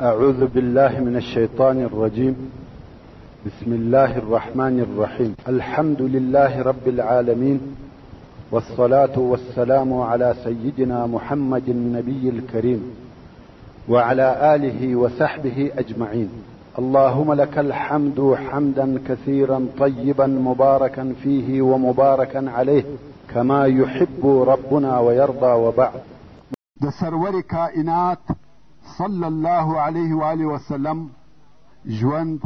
أعوذ بالله من الشيطان الرجيم. بسم الله الرحمن الرحيم. الحمد لله رب العالمين، والصلاة والسلام على سيدنا محمد النبي الكريم وعلى آله وصحبه أجمعين. اللهم لك الحمد حمدا كثيرا طيبا مباركا فيه ومباركا عليه كما يحب ربنا ويرضى. وبعد. د سرور کائنات صلی الله علیه و آله وسلم ژوند.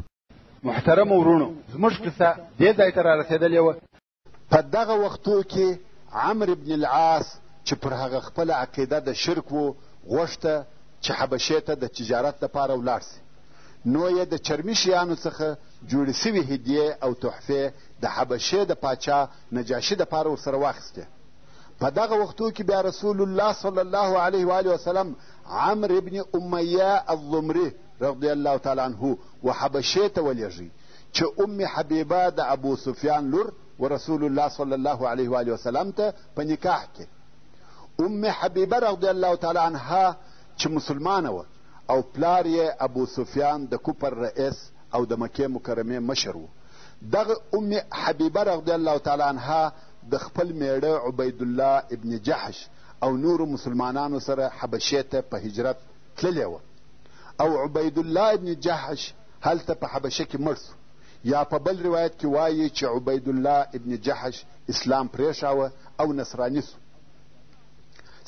محترم ورونو، زموږ قصه دې ځای ته رارسېدلې وه. په دغه وختو کې عمرو بن العاص چې پر هغه خپله عقیده د شرک و غوښته چې حبشې ته د تجارت لپاره ولاړ سي، نو یې د چرمي شیانو څخه جوړې سوي هدیې او تحفې د حبشې د پاچا نجاشي دپاره ورسره واخیستې. په دغه وختو کې بیا رسول الله صلی الله علیه و آله وسلم عمرو ابن امیه الضمري رضی الله تعالی عنه و حبشې ته ولېږي چې ام حبیبه د ابو سفیان لور و رسول الله صلی الله علیه و آله وسلم ته په نکاح کې. ام حبیبه رضی الله تعالی عنها چې مسلمانه وه او پلار یې ابو سفیان د کفر رئیس او د مکې مکرمې مشر و. دغه ام حبیبه رضی الله تعالی عنها د خپل میړه عبیدالله ابن جحش او نورو مسلمانانو سره حبشې ته په هجرت تللې وه، او عبیدالله ابن جحش هلته په حبشه کې مړ سو. یا په بل روایت کې وایي چې عبیدالله ابن جحش اسلام پرېښاوه او نصراني سو.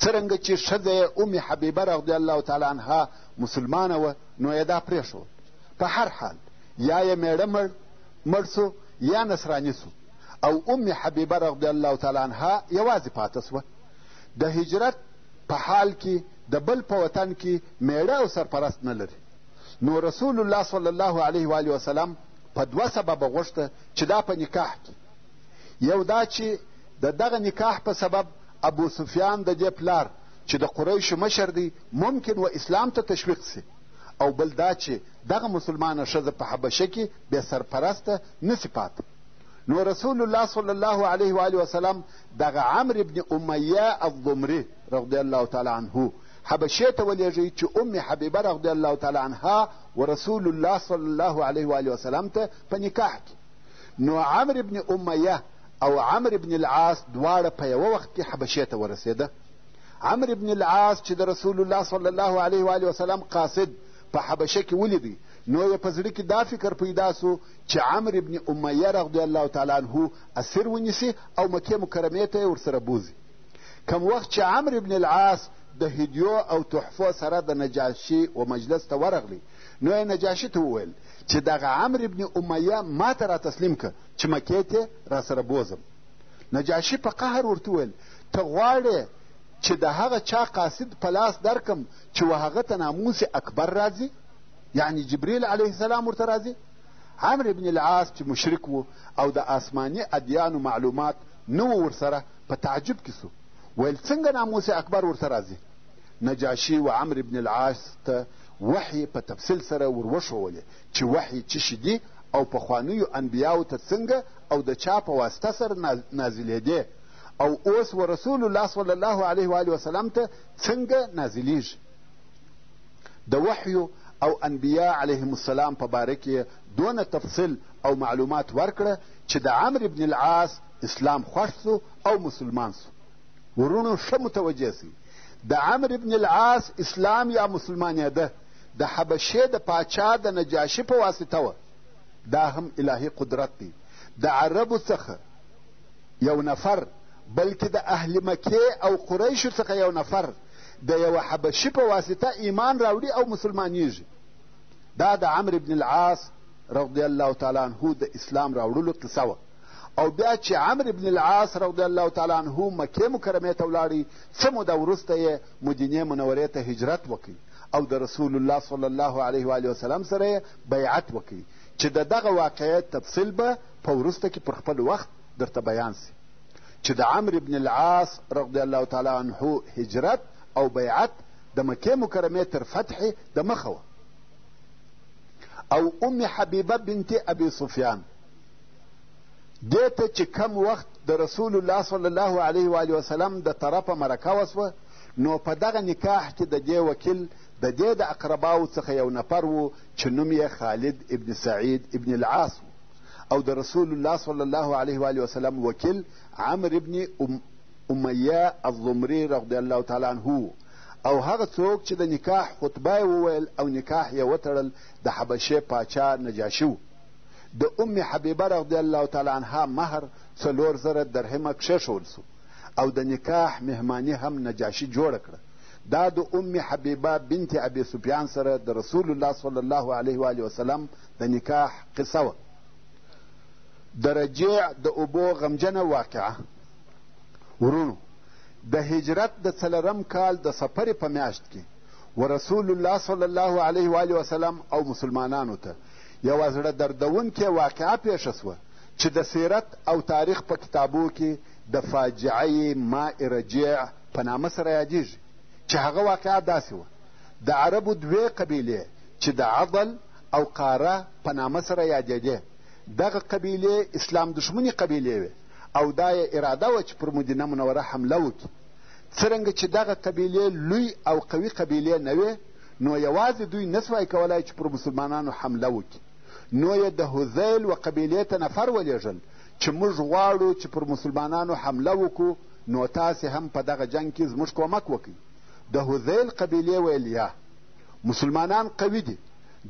څرنګه چې ښځه یې ام حبیبه رضی الله تعالی عنها مسلمانه وه، نو یې دا پرېښود. په هر حال یا یې میړه مړ سو یا نصراني سو، او ام حبیبه رضی الله تعالی عنها یوازې پاته سوه. د هجرت په حال کې د بل په وطن کې میړه او سرپرست نه لري، نو رسول الله صلی الله علیه و آله وسلم په دوه سببه غوښته چې دا په نکاح کې. یو دا چې د دغه نکاح په سبب ابو سفیان د دې پلار چې د قریشو مشر دی ممکن و اسلام ته تشویق سي، او بل دا چې دغه مسلمانه ښځه په حبشه کې بې سرپرسته نسي پاته. نو رسول الله صلی الله علیه و آله وسلم دغه عمرو ابن امیه الضمري رضی الله تعالی عنه حبشې ته ولېږئ چې ام حبیبه رضی الله تعالی عنها و رسول الله صلی الله علیه و آله وسلم ته په نکاح کې. نو عمرو ابن امیه او عمرو ابن العاص دواړه په یوه وخت کې حبشې ته ورسېده. عمرو ابن العاص چې د رسول الله صلی الله علیه و آله وسلم قاصد په حبشه کې ولیدی، نو یې په زړه کې دا فکر پیدا سو چې عمرو ابن امیه رضی الله تعالی عنه اسیر ونیسي او مکې مکرمې ته یې ورسره بوځي. کم وخت چې عمرو ابن العاص د هدیو او تحفو سره د نجاشي و مجلس ته ورغلی، نو یې نجاشي ته وویل چې دغه عمرو ابن امیه ما ته را تسلیم که چې مکې ته را سره بوځم. نجاشي په قهر ورته وویل ته غواړې چې د هغه چا قاصد په لاس درکم چې و هغه ته ناموس اکبر راځي، یعنی جبریل علیه السلام ورته راځي؟ عمرو ابن العاص چې مشرک و او د آسماني ادیانو معلومات نه و ورسره، په تعجب کې سو، ویل څنګه ناموس اکبر ورته راځي؟ نجاشي و عمرو ابن العاص ته وحی په تفصیل سره وروښولې چې وحی څه شي دي او پخوانیو انبیاو ته څنګه او د چا په واسطه سره نازلېدې، او اوس و رسول الله صلی الله علیه و آله وسلم ته څنګه نازلیږي. د وحیو او انبیا علیهم السلام په باره کې دونه تفصیل او معلومات ورکړه چې د عمرو ابن العاص اسلام خوښ سو او مسلمان سو. ورونو ښه متوجه سئ، د عمرو ابن العاص اسلام یا مسلمانېده د حبشې د پاچا د نجاشي په واسطه وه. دا هم الهي قدرت دی. د عربو څخه یو نفر، بلکې د اهل مکې او قریشو څخه یو نفر د یوه حبشي په واسطه ایمان راوړي او مسلمانیږي. دا د عمرو بن العاص رضی الله تعالی عنه د اسلام راوړلو قصه وه. او بیا چې عمرو بن العاص رضی الله تعالی عنه مکې مکرمې ته ولاړی، څه موده وروسته یې مدینې منورې ته هجرت وکړي او د رسول الله صلی الله علیه و آله وسلم سره یې بیعت وکړي، چې د دغه واقعیت تفصیل به په وروسته کې پر خپل وخت درته بیان سي. چې د عمرو بن العاص رضی الله تعالی عنه هجرت او بیعت د مکې مکرمې تر فتح د مخه وه. او ام حبیبه بنت ابي سفیان دې ته چې کم وخت د رسول الله صلی الله علیه و آله وسلم د طرفه مرکه وسوه، نو په دغه نکاح کې د دې وکیل د دې د اقرباو څخه یو نفر و چې نوم یې خالد ابن سعید ابن العاص و او د رسول الله صلی الله علیه و وسلم وکیل عمرو ابن امیه الضمري رضی الله تعالی عنه او هغه څوک چې د نکاح خطبه وویل او نکاح یې وتړل د حبشې پاچا نجاشي و. د ام حبیبه رضی الله تعالی عنها مهر 4,000 درهمه کښېښول سو او د نکاح مهماني هم نجاشي جوړه کړه. دا د ام حبیبه بنت ابي سفیان سره د رسول الله صلی الله علیه و وسلم د نکاح قصه وه. د رجیع د اوبو غمجنه واقعه. ورونو، د هجرت د 4 کال د سفر په میاشت کې ورسول الله صلی الله علیه و وسلم او مسلمانانو ته یوه زړه دردونکې واقعه پیښه سوه چې د سیرت او تاریخ په کتابو کې د فاجعه ماء رجیع په نامه سره یادیږي. چې هغه واقعه داسې وه: د عربو 2 قبیلې چې د عضل او قاره په نامه سره یادېدې، دغه قبیلې اسلام دښمنې قبیلې وې او دا یې اراده وه چې پر مدینه منوره حمله وکړي. څرنګه چې دغه قبیلې لوی او قوي قبیلې نه وې، نو یوازې دوی نسوای کولای چې پر مسلمانانو حمله وکړي. نو یې د هذیل و قبیلې ته نفر ولیږل چې موږ غواړو چې پر مسلمانانو حمله وکړو، نو تاسې هم په دغه جنګ کې زموږ کومک وکړئ. د هذیل قبیلې ویل: یا مسلمانان قوي دي،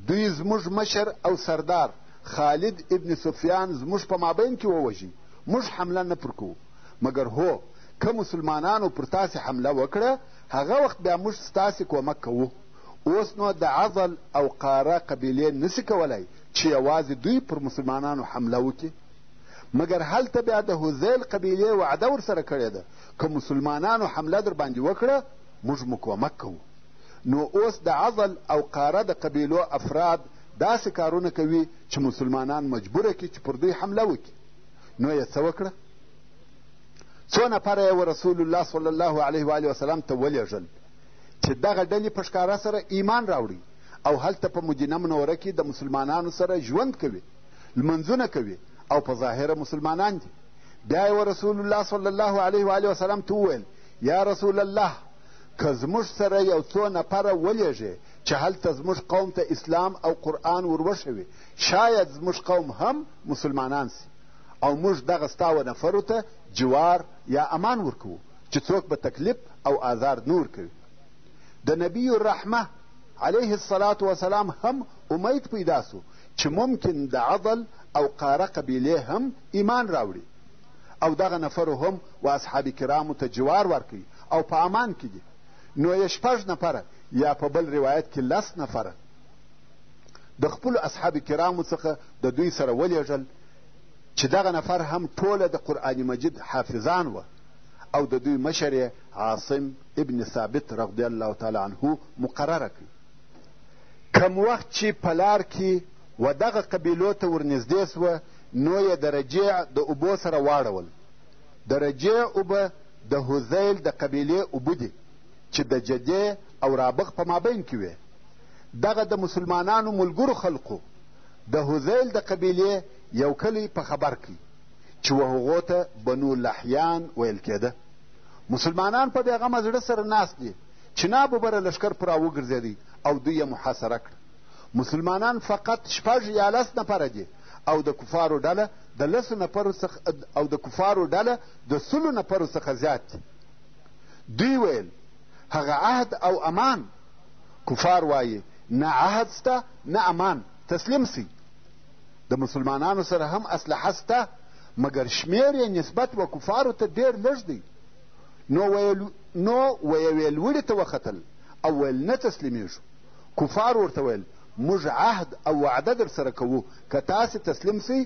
دوی زموږ مشر او سردار خالد ابن سفیان زموږ په مابین کې ووژي، موږ حمله نه پر کوو، مګر هو که مسلمانانو پر تاسې حمله وکړه، هغه وخت بیا موږ ستاسې کومک کوو. اوس نو د عضل او قاره قبیلې نسي کولای چې یوازې دوی پر مسلمانانو حمله وکړي، مګر هلته بیا د هذیل قبیلې وعده ورسره کړې ده که مسلمانانو حمله در باندې وکړه، موږ مو کومک کوو. نو اوس د عضل او قاره د قبیلو افراد داسې کارونه کوي چې مسلمانان مجبوره کړي چې پر دوی حمله وکړي. نو یې څه وکړه؟ 2 نفره یې رسول الله صلی الله علیه و وسلم ته ولیږل چې دغه ډلې په ښکاره سره ایمان راوړي او هلته په مدینه منوره کې د مسلمانانو سره ژوند کوي، لمنځونه کوي او په ظاهره مسلمانان دي. بیا یې رسول الله صلی الله علیه و وسلم ته وویل: یا رسول الله، که زموږ سره یو 2 نفره ولیږې چې هلته زموږ قوم ته اسلام او قرآن وروښوي، شاید زموږ قوم هم مسلمانان سي او موږ دغه ستا نفرو ته جوار یا امان ورکوو چې څوک به تکلیف او آزار نور کوي. د نبی الرحمه علیه الصلاة وسلام هم امید پیدا سو چې ممکن د عضل او قاره قبیلې هم ایمان راوړي او دغه نفرو هم و اصحاب کرامو ته جوار ورکوي او په امان کې دي. نو یې 6 نفره یا په بل روایت کې 10 نفره د خپلو اصحاب کرامو څخه د دوی سره ولیږل چې دغه نفر هم ټوله د قرآن مجید حافظان وه او د دوی مشر یې عاصم ابن ثابت رضی الله تعالی عنه مقرره کړي. کم وخت چې په لار کې و دغه قبیلو ته ورنږدې سوه، نو یې د رجیع د اوبو سره واړول. د رجیع اوبه د هذیل د قبیلې اوبه دي چې د جدې او رابغ په مابین کې وې. دغه د مسلمانانو ملګرو خلقو د هذیل د قبیلې یو کلی په خبر کړي چې و هغو ته بنو لحیان ویل کېده. مسلمانان په بېغمه زړه سره ناست دي. چناب وبره لښکر پر راوګرځېدی او دوی یې محاصره کړه. مسلمانان فقط 6 یا 10 نفره دي او د کفارو ډله د 10 نفرو څخه او د کفارو ډله د 100 نفرو څخه زیات دي. دوی ویل: هغه عهد او امان. کفار وایي: نه عهد سته نه امان، تسلیم سی. د مسلمانانو سره هم اسلحه سته، مګر شمیر یې نسبت و کفارو ته ډېر لږ دی. نو ویې ویل وړي ته وختل او ویل: نه تسلیمیږو. کفار ورته ویل: موږ عهد او وعده در سره کوو، که تاسې تسلیم سئ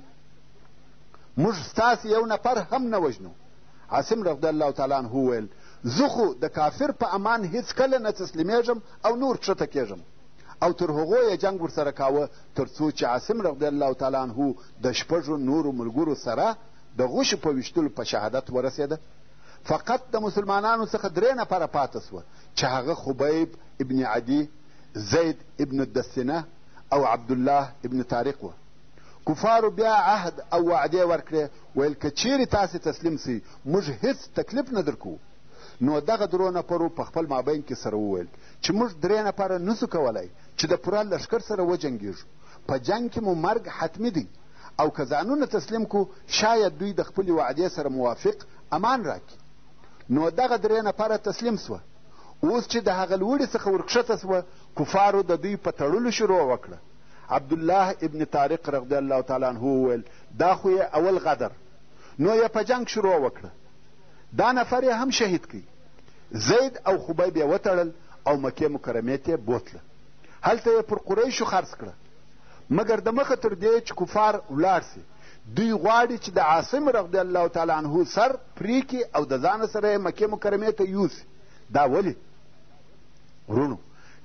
موږ ستاسې یو نفر هم نه وژنو. عاصم رضی الله تعالی عنه ویل: زه خو د کافر په امان هیڅکله نه تسلیمیږم او نور کښته کېږم. او تر هغو یې جنګ ورسره کاوه تر څو چې عاصم رضی الله تعالی عنه د 6 نورو ملګرو سره د غوښې په ویشتلو په شهادت ورسېده. فقط د مسلمانانو څخه 3 نفره پاته سوه چې هغه خبیب ابن عدي، زید ابن الدسنه او عبدالله ابن طارق وه. کفارو بیا عهد او وعدې ورکړې، ویل که چیرې تاسې تسلیم سئ موږ هیڅ تکلیف نه در کوو. نو دغه درو نفرو په خپل مابین کې سره وویل چې موږ 3 نفره نسو کولی چې د پوره لښکر سره وجنګېږو. په جنګ کې مو مرګ حتمي دی او که ځانونه تسلیم کو شاید دوی د خپلې وعدې سره موافق امان راکړي. نو دغه 3 نفره تسلیم سوه. اوس چې د هغه لوړې څخه ورکښته سوه کفارو د دوی په تړلو شروع وکړه. عبدالله ابن طارق رضی الله تعالی عنه وویل دا خو یې اول غدر. نو یې په جنګ شروع وکړه. دا نفر یې هم شهید کړي. زید او خبیب یې وتړل او مکې مکرمې ته یې بوتله. هلته یې پر قریشو خرڅ کړه. مګر د مخه تر دې چې کفار ولاړ سي دوی غواړي چې د عاصم رضی الله تعالی عنه سر پرې کړي او د ځانه سره یې مکې مکرمې ته یوسي. دا ولې؟ ورونو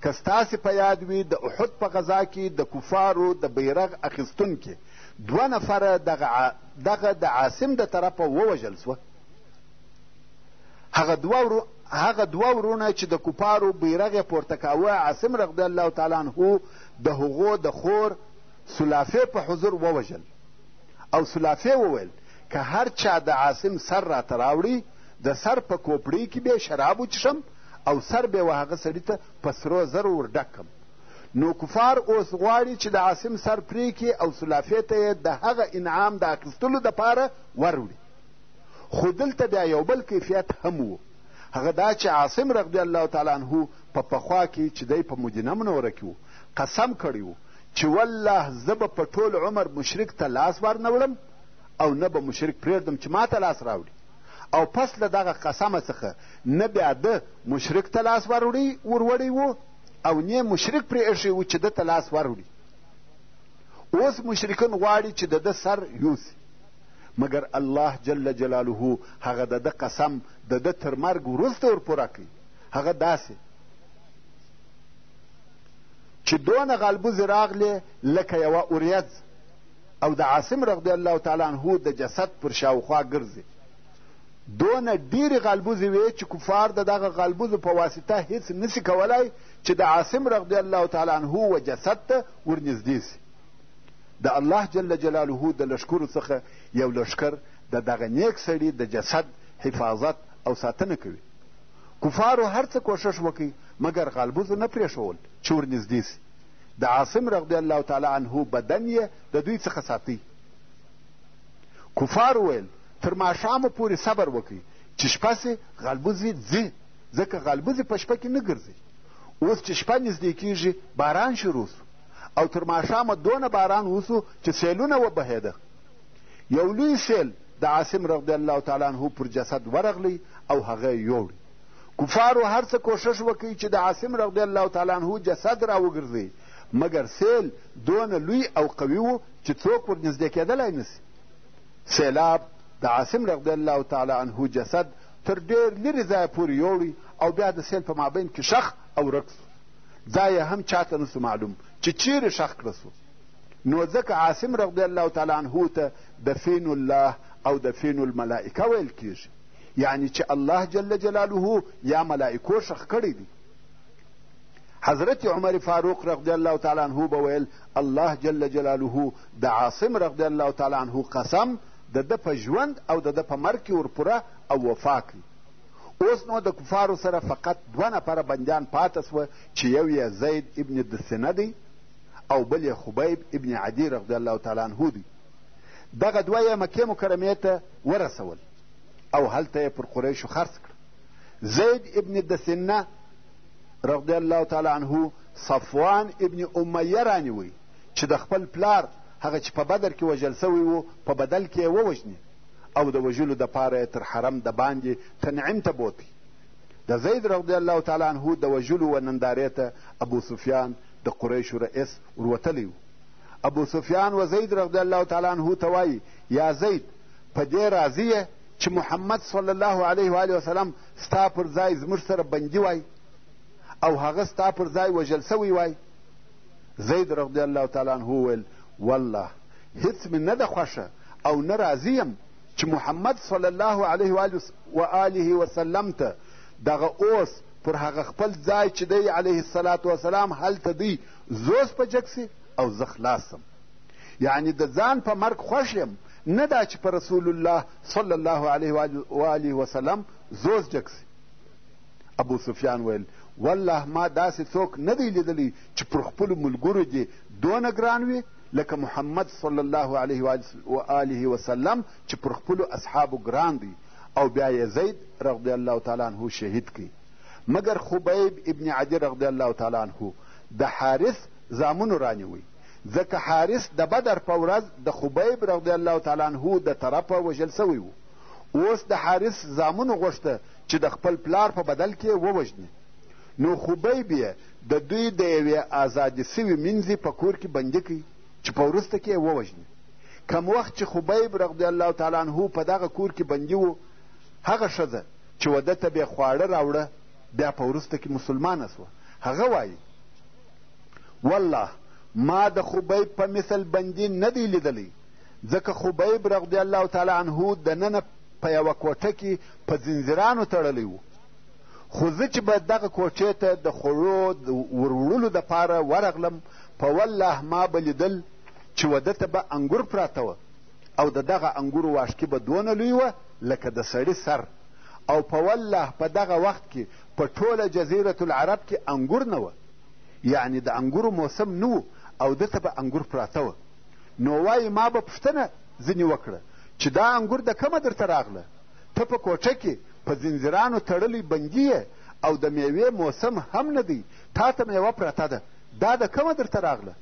که ستاسې په یاد وي د احد په غذا کې د کفارو د بیرغ اخیستونکي 2 نفره دغه د عاصم د طرفه ووژل سوه. هغه 2 ورونه چې د کفارو بیرغ یې پورته کاوه عاصم رضی الله تعالی عنه د هغو د خور سلافې په حضور ووژل. او سلافې وویل که هر چا د عاصم سر راته راوړي د سر په کوپړۍ کې به شراب وچښم او سر به و هغه سړي ته په سرو زرو ورډکم. نو کفار اوس غواړي چې د عاصم سر پرې کړي او سلافې ته یې د هغه انعام د اخیستلو دپاره وروړي. خو دلته بیا یو بل کیفیت هم و. هغه دا چې عاصم رضی الله تعالی عنه په پخوا کې چې دی په مدینه منوره کې و قسم کړی و چې والله زه به په ټول عمر مشرک ته لاس ور نه وړم او نه به مشرک پرېږدم چې ما ته لاس راوړي. او پس له دغه قسمه څخه نه بیا ده مشرک ته لاس وروړی و او نه مشرک پرې ایښی و چې ده ته لاس وروړي. اوس مشرکان غواړي چې د ده سر یوسي. مګر الله جل جلاله هغه د ده قسم د ده تر مرګ وروسته ورپوره کړي. هغه داسې چې دونه غالبوزې راغلې لکه یوه اوریځ او د عاصم رضی الله تعالی عنه د جسد پر شاوخوا ګرځي. دونه ډیرې غالبوزې وې چې کفار د دغه غالبوزو په واسطه هیڅ نسي کولی چې د عاصم رضی الله تعالی عنه و جسد ته ورنږدې سي. د الله جل جلاله د لښکرو څخه یو لښکر د دغه نیک سړي د جسد حفاظت او ساتنه کوي. کفارو هر څه کوښښ وکړي مګر غالبوزو نه پرېښول چې ورنږدې سي. د عاصم رضی الله تعالی عنه بدن یې د دوی څخه ساتي. کفار ویل تر ماښامه پورې صبر وکړي چې شپه سي غالبوزې ځي ځکه غالبوزې په شپه کې نه ګرځي. اوس چې شپه نږدې کېږي باران شروع سو او تر ماښامه دونه باران وسو چې سیلونه وبهېده. یو لوی سیل د عاصم رضی الله تعالی عنه پر جسد ورغلی او هغه یې یوړی. کفارو هر څه کوښښ وکړي چې د عاصم رضی الله تعالی عنه جسد را وګرځي مګر سیل دونه لوی او قوي و چې څوک ور نږدې کېدلی نسي. سیلاب د عاصم رضی الله تعالی عنه جسد تر ډېر لرې ځایه پورې یوړی او بیا د سیل په مابین کې شخ او ورک سو. ځای هم چاته نسو معلوم چې چیرې شخ کړه سو. نو ځکه عاصم رضی الله تعالی عنه ته دفین الله او دفین الملائکه ویل کېږي. یعنی چې الله جل جلاله یا ملائکو شخ کړی دی. حضرت عمر فاروق رضی الله تعالی عنه به ویل الله جل جلاله د عاصم رضی الله تعالی عنه قسم د ده په ژوند او د ده په مرګ کې ورپوره او وفا کړي. اوس نو د کفارو سره فقط 2 نفره بندیان پاته سوه چې یو یې زید ابن دثنه دی او بل یې خبیب ابن عدي رضی الله تعالی عنه دی. دغه 2 یې مکې مکرمې ته ورسول او هلته یې پر قریشو خرڅ کړ. زید ابن دثنه رضی الله تعالی عنه صفوان ابن امیه رانیوی چې د خپل پلار هغه چې په بدر کې وژل سوی و په بدل کې یې ووژني او د وژلو دپاره یې تر حرم د باندې تنعیم ته بوتی. د زید رضی الله تعالی عنه د وژلو و نندارې ته ابو سفیان د قریشو رئیس وروتلی و. ابو سفیان و زید رضی الله تعالی عنه ته وایي یا زید په دې راضي یې چې محمد صلی الله علیه و آله وسلم ستا پر ځای زموږ سره بندي وای او هغه ستا پر ځای وژل سوی وای؟ زید رضی الله تعالی عنه وویل والله هیڅ مې نه ده خوښه او نه راضي یم چې محمد صلی الله علیه و آله وسلم ته دغه اوس پر هغه خپل ځای چې دی علیه الصلاة وسلام هلته دی زوز په جګ سي او زه خلاص سم. یعنی د ځان په مرګ خوښ یم نه دا چې په رسول الله صلی الله علیه و آله وسلم زوز جګ سي. ابو سفیان ویل والله ما داسې څوک نه دی لیدلی چې پر خپلو ملګرو دې دونه ګران وي لکه محمد صلی الله علیه و آله وسلم چې پر خپلو اصحابو ګران دی. او بیا یې زید رضی الله تعالی عنه شهید کړي. مګر خبیب ابن عدي رضی الله تعالی عنه د حارث زامنو رانیوی، ځکه حارث د بدر په ورځ د خبیب رضی الله تعالی عنه د طرفه وژل سوی و. اوس د حارث زامنو غوښته چې د خپل پلار په بدل کې ووژني. نو خبیب یې د دوی د یوې ازادې سوي مینځې په کور کې بندي کړي چې په وروسته کې یې ووژني. کم وخت چې خبیب رضی الله تعالی عنه په دغه کور کې بندي و، هغه ښځه چې وده ته بې خواړه راوړه بیا په وروسته کې مسلمانه سوه. هغه وایي والله ما د خبیب په مثل بندي نه دی لیدلی، ځکه خبیب رضی الله تعالی عنه دننه په یوه کوټه کې په زنځیرانو تړلی و. خو زه چې به دغه کوټې ته د خوړو وروړلو دپاره ورغلم، په والله ما به لیدل چې وده ته به انګور پراته وه او د دغه انګورو واشکې به دونه لوی وه لکه د سړي سر، او په والله په دغه وخت کې په ټوله جزیرة العرب کې انګور نه وه، یعنې د انګورو موسم نه و او ده ته به انګور پراته وه. نو وایي ما به پوښتنه ځینې وکړه چې دا انګور د کومه درته راغله؟ ته په کوټه کې په زنځیرانو تړلی بندي یې او د میوې موسم هم نه دی، تا ته میوه پرته ده، دا د کومه درته راغله؟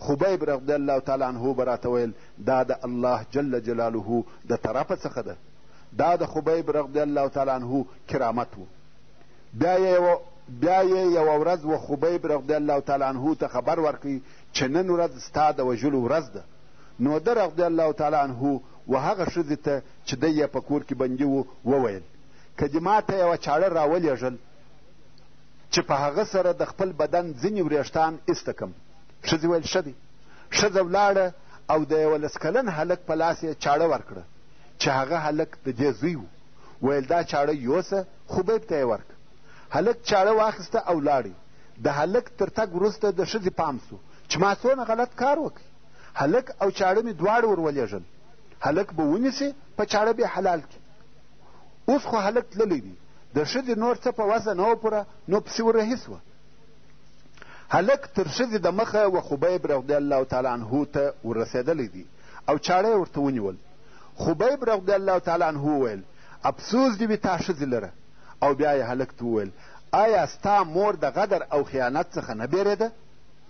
خبیب رضی الله تعالی عنه به راته ویل دا د الله جل جلاله د طرفه څخه ده. دا د خبیب رضی الله تعالی عنه کرامت و. بیا یې یوه ورځ و خبیب رضی الله تعالی عنه ته خبر ورکړي چې نن ورځ ستا د وژلو ورځ ده. نو ده رضی الله تعالی عنه و هغه ښځې ته چې دی یې په کور کې بندي و وویل که دې ما ته یوه چاړه راولېږل چې په هغه سره د خپل بدن ځینې وریښتان ایسته کړم. ښځې ویل ښه دی. ښځه ولاړه او د 11 کلن هلک په لاس یې چاړه ورکړه چې هغه هلک د دې زوی و. ویل دا چاړه یوسه خبیب ته یې ورکړه. هلک چاړه واخیسته او لاړی. د هلک تر تګ وروسته د ښځې پام سو چې ما څونه غلط کار وکړي. هلک او چاړه مې دواړه ورولېږل. هلک به ونیسي په چاړه به حلال کړي. اوس خو هلک تللی دی، د ښځې نور څه په وسه نه وه پوره، نو پسې وررهي سوه. هلک تر ښځې د مخه و خبیب رضی الله تعالی عنه ته ورسېدلی دی او چاړه یې ورته ونیول. خبیب رضی الله تعالی عنه وویل افسوس دې وي تا ښځې لره. او بیا یې هلک ته وویل آیا ستا مور د غدر او خیانت څخه نه بیرېده؟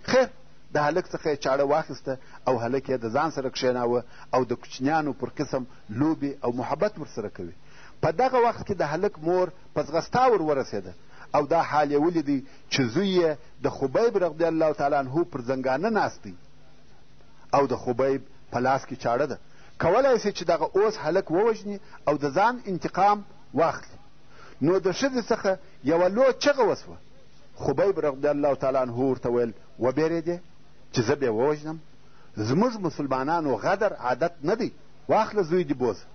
خیر، د هلک څخه یې چاړه واخیسته او هلک یې د ځان سره کښېناوه او د کوچنیانو پر قسم لوبې او محبت ورسره کوي. په دغه وخت کې د هلک مور په ځغستا ورسېده او دا حال یې ولیدی چې زوی یې د خبیب رضی الله تعالی عنه پر زنګانه ناست دی او د خبیب په لاس کې چاړه ده. کولی سي چې دغه اوس هلک ووژني او د ځان انتقام واخلي. نو د ښځې څخه یوه لو چغه وسوه. خبیب رضی الله تعالی عنه ورته ویل وبېرېدې چې زه به یې ووژنم؟ زموږ مسلمانانو غدر عادت نه دی، واخله زوی دې بوزه.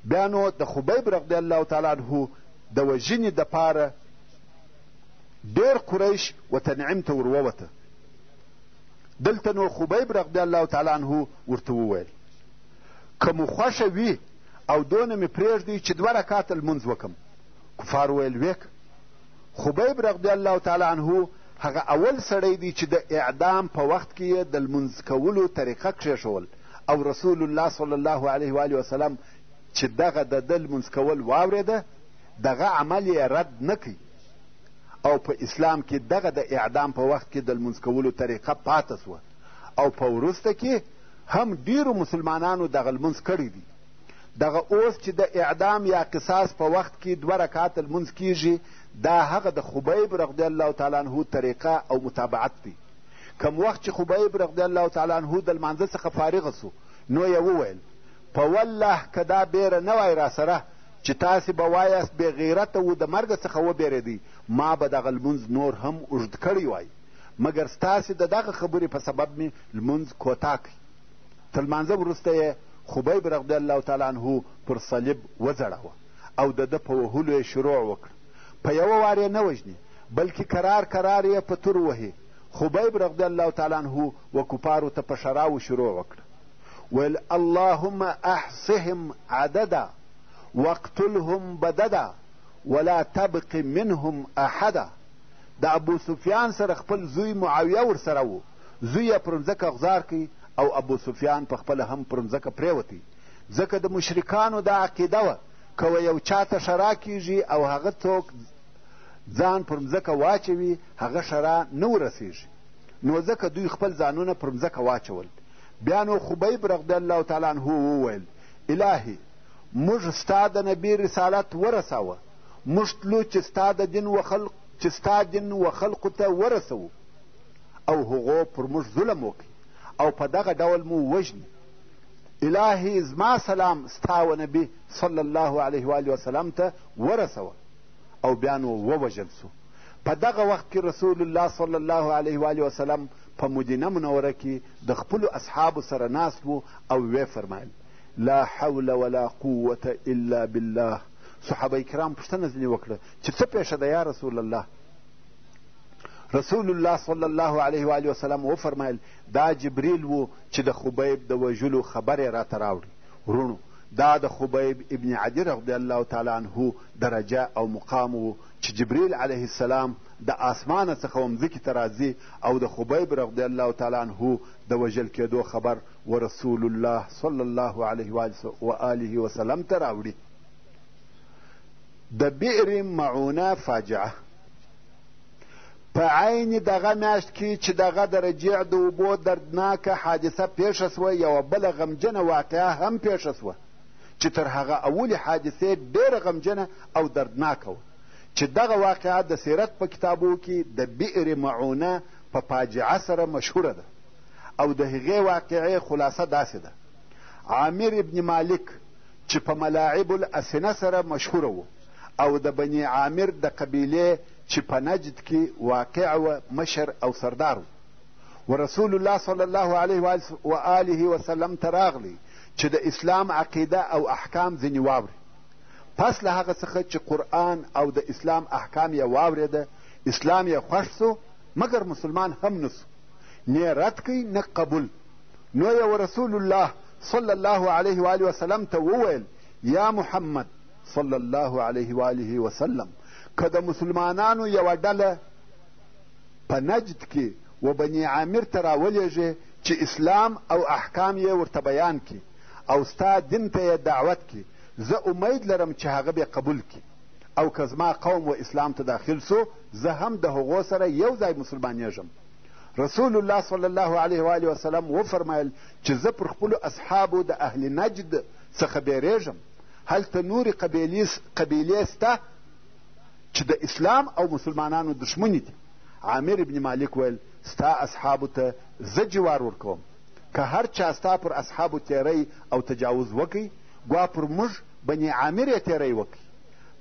بیا نو د خبیب رضی الله تعالی عنه د وژنې دپاره ډېر قریش و تنعیم ته ور ووته. دلته نو خبیب رضی الله تعالی عنه ورته وویل که مو خوښه وي او دونه مې پرېږدئ چې 2 رکعته لمونځ وکړم. کفار ویل ویک. خبیب رضی الله تعالی عنه هغه اول سړی دی چې د اعدام په وخت کې یې د لمونځ کولو طریقه کښېښول او رسول الله صلی الله علیه و آله وسلم چې دغه د ده لمونځ کول واورېده دغه عمل یې رد نه کوي او په اسلام کې دغه د اعدام په وخت کې د لمونځ کولو طریقه پاته سوه او په وروسته کې هم ډیرو مسلمانانو دغه لمونځ کړی دی. دغه اوس چې د اعدام یا قصاص په وخت کې 2 رکعات لمونځ کیږي دا هغه د خبیب رضی الله تعالی عنه طریقه او متابعت دی. کم وخت چې خبیب رضی الله تعالی عنه د لمانځه څخه فارغه سو نو یې وویل په والله که دا بیره نه وای را سره چې تاسې به وایاست بې غیرته و د مرګ څخه وبېرېدئ ما به دغه لمونځ نور هم اوږد کړی وای، مګر ستاسې د دغه خبرې په سبب مې لمونځ کوتاه کړي. تر لمانځه وروسته یې خبیب رضی الله تعالی عنه پر صلیب وځړاوه او د ده په وهلو یې شروع وکړه. په یوه وار یې نه وژني بلکې کرار کرار یې په تور وهي. خبیب رضی الله تعالی عنه و کفارو ته په شراو شروع وکړه. ویل اللهم احصهم عددا واقتلهم بددا ولا تبق منهم احدا. د ابو سفیان سره خپل زوی معاویه ورسره و، زوی یې پر مځکه غزار کوي او ابو سفیان په خپله هم پر مځکه پرېوتی. ځکه د مشرکانو دا عقیده وه که یو چاته شرا کیږي او هغه څوک ځان پر مځکه واچوي هغه شرا نه ورسیږي، نو ځکه دوی خپل ځانونه پر مځکه واچول. بیا نو خبیب رضی الله تعالی عنه وویل الهي موږ ستا د نبي رسالت ورساوه، موږ تلو چې ستا دین و خلقو ته ورسوو او هغو پر موږ ظلم وکړي او په دغه ډول مو وژني. الهي زما سلام ستا و نبي صلی الله علیه و وسلم ته ورسوه او بیا نو ووژل سو. په دغه وخت کې رسول الله صلی الله علیه و وسلم په مدینه منوره کې د خپلو اصحابو سره ناست و او ویې فرمایل لا حول ولا قوة الا بالله. صحابه کرام پوښتنه ځینې وکړه چې څه پیښه ده یا رسول الله؟ رسول الله صلی الله علیه و وسلم وفرمایل دا جبریل و چې د خبیب د وژلو خبر یې راته راوړي. ورونو دا د خبیب ابن عدی رضی الله تعالی عنه درجه او مقام و چې جبریل علیه السلام د آسمانه څخه مځکې ته راځي او د خبیب رضی الله تعالی عنه د وژل کېدو خبر و رسول الله صلی الله علیه و آله وسلم ته راوړي. د بئر معونه فاجعه په عین دغه میاشت کې چې دغه د رجیع د اوبو دردناکه حادثه پیښه سوه، یوه بله غمجنه واقعه هم پیښه سوه چې تر هغه اولې حادثې ډېره غمجنه او دردناکه وه، چې دغه واقعه د سیرت په کتابو کې د بئر معونه په فاجعه سره مشهوره ده. او د هغې واقعې خلاصه داسې ده: عامر ابن مالک چې په ملاعب الاسنه سره مشهوره و او د بني عامر د قبیلې چې په نجد کې واقع و مشر او سردار و رسول الله صلی الله علیه و آله وسلم ته راغلی چې د اسلام عقیده او احکام ځینې واوري. پس له هغه څخه چې قرآن او د اسلام احکام یې واورېده اسلام یې خوښ سو، مګر مسلمان هم نسو، نه رد کوي نه قبول. نو یې رسول الله صلی الله علیه و آله وسلم ته وویل یا محمد صلی الله علیه و آله وسلم که د مسلمانانو یوه ډله په نجد کې و بني عامر ته راولېږې چې اسلام او احکام یې ورته بیان کړي او ستا دین ته یې دعوت کړي، زه امید لرم چې هغه به قبول کړي، او که زما قوم و اسلام ته داخل سو زه هم د هغو سره یو ځای مسلمانېږم. رسول الله صلی الله علیه و آله وسلم وفرمایل چې زه پر خپلو اصحابو د اهل نجد څخه بیریږم. هلته نورې قبیلې سته چې د اسلام او مسلمانانو دشمنې دي. عامر ابن مالک ویل ستا اصحابو ته زه جوار ورکوم که هر چا ستا پر اصحابو تیری او تجاوز وکړي ګوا پر موږ بني عامر یې تیری وکړي.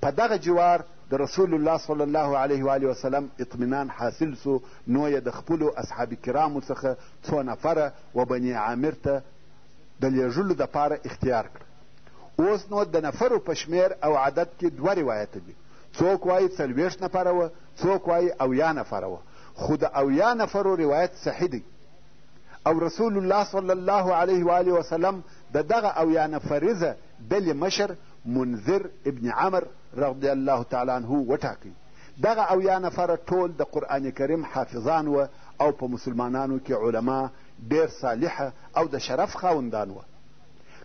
په دغه جوار د رسول الله صلی الله علیه و آله وسلم اطمینان حاصل سو، نو یې د خپلو اصحاب کرامو څخه څو نفره و بني عامر ته د لیږلو دپاره اختیار کړ. اوس نو د نفرو په شمیر او عدد کې دوه روایته دي، څوک وایي 40 نفره وه، څوک وایي 80 نفره وه، خو د 80 نفرو روایت صحیح دی. او رسول الله صلی الله علیه و آله وسلم د دغه 80 نفریزه ډلې مشر منذر ابن عمر رضی الله تعالی عنه وټاکئ. دغه 80 نفره ټول د قرآن کریم حافظان وه او په مسلمانانو کې علما ډېر صالحه او د شرف خاوندان وه.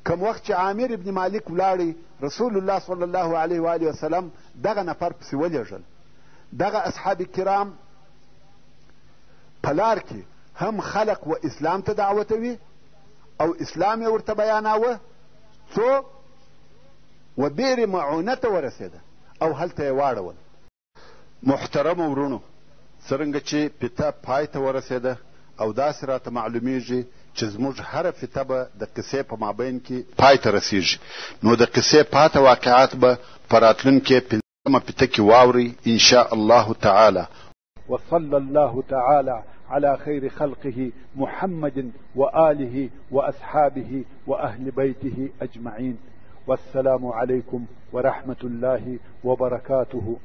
کم وخت چې عامر ابن مالک ولاړی رسول الله صلی الله علیه و آله وسلم دغه نفر پسې ولیږل. دغه اصحاب کرام په لار کې هم خلق و اسلام ته دعوتوي او اسلام یې ورته بیاناوه، څو و بئر معونه ته ورسېده او هلته یې واړول. محترمو ورونو، څرنګه چې پیته پای ته ورسېده او داسې راته معلومیږي چې زموږ هره فتنه به د قصې په مابین کې پای ته رسیږي، نو د قصې پاته واقعات به په راتلونکې پنځمه فتنه کې واورئ ان شاء الله تعالی. وصلى الله تعالى على خير خلقه محمد وآله وأصحابه وأهل بيته أجمعين. والسلام عليكم ورحمة الله وبركاته.